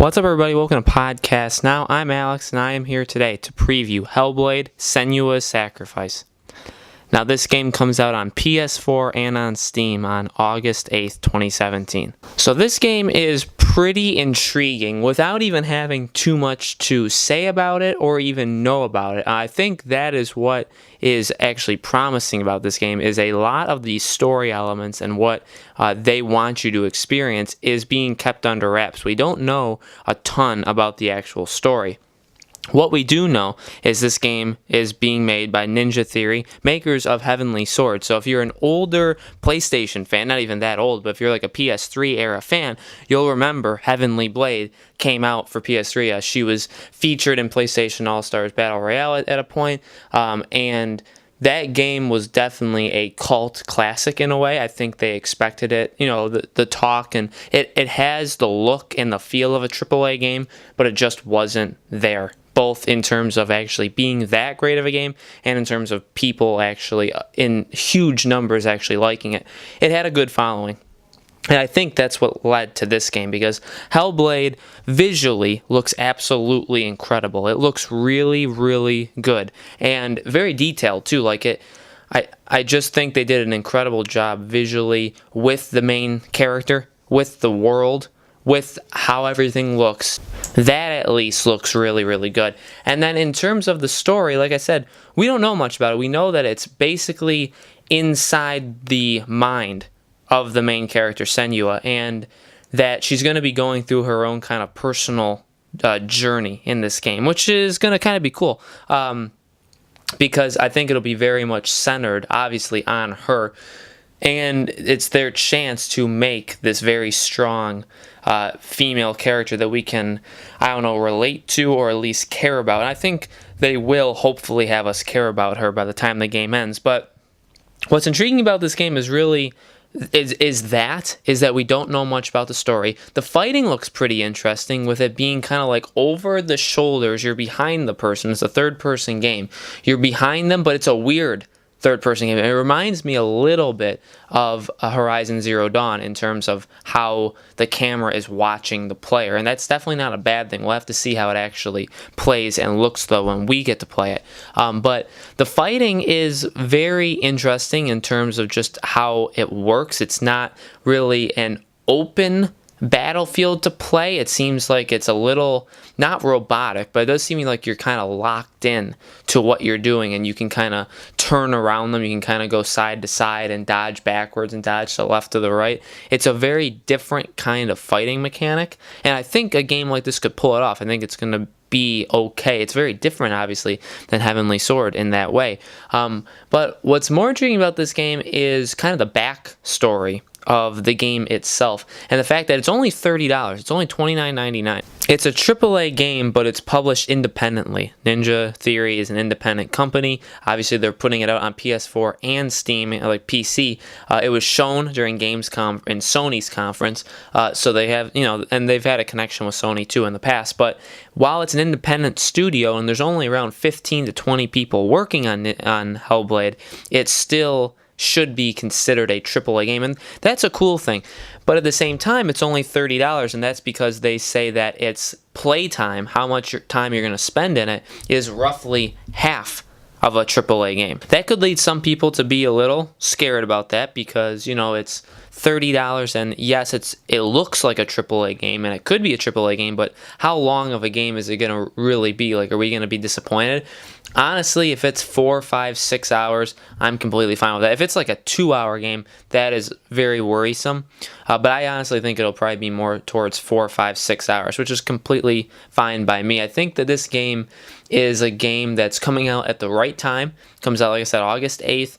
What's up, everybody? Welcome to Podcast Now. I'm Alex, and I am here today to preview Hellblade: SENUA'S Sacrifice. Now, this game comes out on PS4 and on Steam on August 8th, 2017. So this game is pretty intriguing without even having too much to say about it or even know about it. I think that is what is actually promising about this game, is a lot of the story elements and what they want you to experience is being kept under wraps. We don't know a ton about the actual story. What we do know is this game is being made by Ninja Theory, makers of Heavenly Sword. So if you're an older PlayStation fan, not even that old, but if you're like a PS3 era fan, you'll remember Heavenly Blade came out for PS3. She was featured in PlayStation All-Stars Battle Royale at a point, and that game was definitely a cult classic in a way. I think they expected it, the talk, and it has the look and the feel of a AAA game, but it just wasn't there, both in terms of actually being that great of a game and in terms of people actually in huge numbers actually liking it. It had a good following. And I think that's what led to this game, because Hellblade visually looks absolutely incredible. It looks really, really good and very detailed too. I just think they did an incredible job visually with the main character, with the world, with how everything looks. That at least looks really, really good. And then in terms of the story, like I said, we don't know much about it. We know that it's basically inside the mind of the main character, Senua, and that she's going to be going through her own kind of personal journey in this game, which is going to kind of be cool, because I think it'll be very much centered, obviously, on her, and it's their chance to make this very strong female character that we can, relate to or at least care about. And I think they will hopefully have us care about her by the time the game ends. But what's intriguing about this game is really is that we don't know much about the story. The fighting looks pretty interesting, with it being kind of like over the shoulders. You're behind the person. It's a third-person game. You're behind them, but it's a weird third-person game. It reminds me a little bit of Horizon Zero Dawn in terms of how the camera is watching the player, and that's definitely not a bad thing. We'll have to see how it actually plays and looks, though, when we get to play it. But the fighting is very interesting in terms of just how it works. It's not really an open battlefield to play. It seems like it's a little, not robotic, but it does seem like you're kind of locked in to what you're doing, and you can kind of turn around them. You can kind of go side to side and dodge backwards and dodge to the left to the right. It's a very different kind of fighting mechanic, and I think a game like this could pull it off. I think it's going to be okay. It's very different, obviously, than Heavenly Sword in that way. But what's more intriguing about this game is kind of the backstory of the game itself, and the fact that it's only $30. It's only $29.99. It's a AAA game, but it's published independently. Ninja Theory is an independent company. Obviously, they're putting it out on PS4 and Steam, like PC. It was shown during Gamescom and Sony's conference, so they have, and they've had a connection with Sony too in the past. But while it's an independent studio and there's only around 15 to 20 people working on Hellblade, it's still should be considered a AAA game, and that's a cool thing. But at the same time, it's only $30, and that's because they say that its playtime, how much time you're going to spend in it, is roughly half of a AAA game. That could lead some people to be a little scared about that, because it's $30, and yes, it looks like a AAA game, and it could be a AAA game, but how long of a game is it going to really be? Like, are we going to be disappointed? Honestly, if it's 4, 5, 6 hours, I'm completely fine with that. If it's like a 2-hour game, that is very worrisome. But I honestly think it'll probably be more towards 4, 5, 6 hours, which is completely fine by me. I think that this game is a game that's coming out at the right time. It comes out, like I said, August 8th.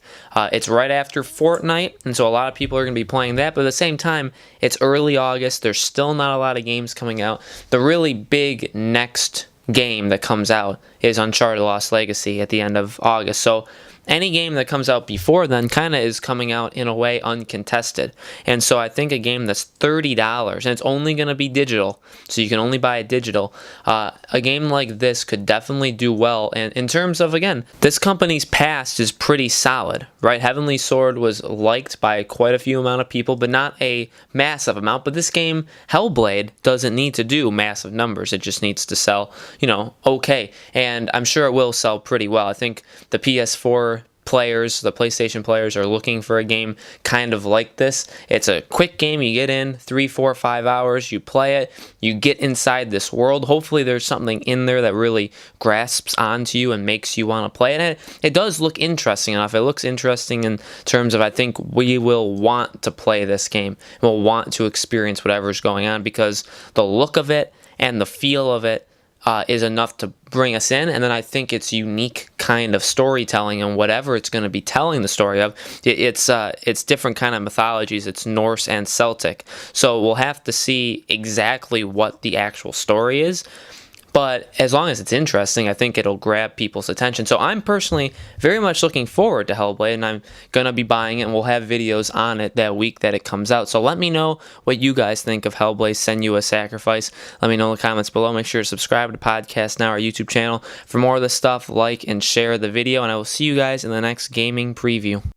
It's right after Fortnite, and so a lot of people are going to be playing that. But at the same time, it's early August. There's still not a lot of games coming out. The really big next game that comes out is Uncharted Lost Legacy at the end of August. So any game that comes out before then kind of is coming out in a way uncontested. And so I think a game that's $30 and it's only going to be digital, so you can only buy it digital, a game like this could definitely do well. And in terms of, again, this company's past is pretty solid, right? Heavenly Sword was liked by quite a few amount of people, but not a massive amount. But this game, Hellblade, doesn't need to do massive numbers. It just needs to sell, okay. And I'm sure it will sell pretty well. I think the PS4 players, the PlayStation players, are looking for a game kind of like this. It's a quick game. You get in 3, 4, 5 hours, you play it, you get inside this world. Hopefully there's something in there that really grasps onto you and makes you want to play it. And it does look interesting enough. It looks interesting in terms of, I think we will want to play this game. We'll want to experience whatever's going on because the look of it and the feel of it is enough to bring us in. And then I think it's unique kind of storytelling, and whatever it's going to be telling the story of, it's different kind of mythologies. It's Norse and Celtic, so we'll have to see exactly what the actual story is. But as long as it's interesting, I think it'll grab people's attention. So I'm personally very much looking forward to Hellblade, and I'm going to be buying it, and we'll have videos on it that week that it comes out. So let me know what you guys think of Hellblade: Senua's Sacrifice. Let me know in the comments below. Make sure to subscribe to Podcast Now, our YouTube channel, for more of this stuff. Like and share the video, and I will see you guys in the next gaming preview.